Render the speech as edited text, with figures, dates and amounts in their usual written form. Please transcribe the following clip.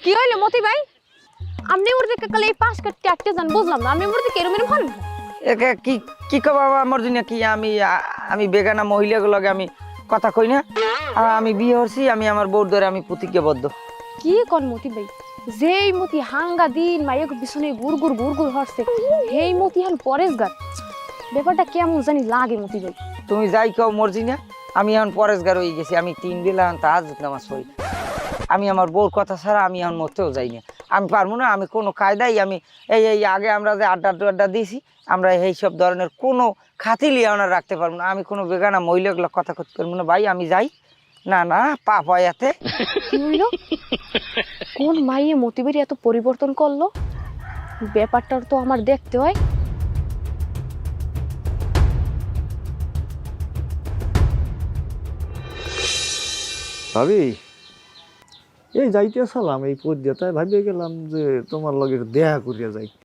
কি হইলো মতি ভাই? আপনি ওর দিকে কালে এই পাশ কাটতে আটতে যান, বুঝলাম না আপনি ওর দিকে এরম এরম হন। একে কি কি কব বাবা আমার জন্য কি আমি বেগানা মহিলাগুলোকে আমি কথা কই না। আমি বিয়ে হচ্ছি, আমি আমার বউর ধরে আমি প্রতিজ্ঞাবদ্ধ। কি কোন মতি ভাই? যেই মতি হাঙ্গা দিন মাইয়া পিছনে গুড় গুড় হচ্ছে, হেই মতি হাল পরেশগার। ব্যাপারটা কেমন জানি লাগে মতি ভাই। তুমি যাই কও মর্জি না, আমি এখন পরেশগার হয়ে গেছি। আমি 3 বেলা এখন তাহাজ্জুদ নামাজ পড়ি। আমি আমার বউর কথা ছাড়া আমি এখন মরতেও যাই না। আমি পারবো না, আমি কোনো কায়দাই আমি এই আগে আমরা যে আড্ডা দিয়েছি, আমরা এই সব ধরনের কোনো খাতিলি আমরা রাখতে পারবো না। আমি কোনো বেগানা মহিলাগুলো কথা করতে পারবো না। ভাই আমি যাই না, না পাপ হয় এতে। কি হইলো? কোন মাইয়ে মতি ভাই এত পরিবর্তন করলো? ব্যাপারটা তো আমার দেখতে হয়। ভাবি এই যাইতে আসলাম এই পথ দিয়ে, তাই ভাবিয়ে গেলাম যে তোমার লগে দেখা করিয়া যাই।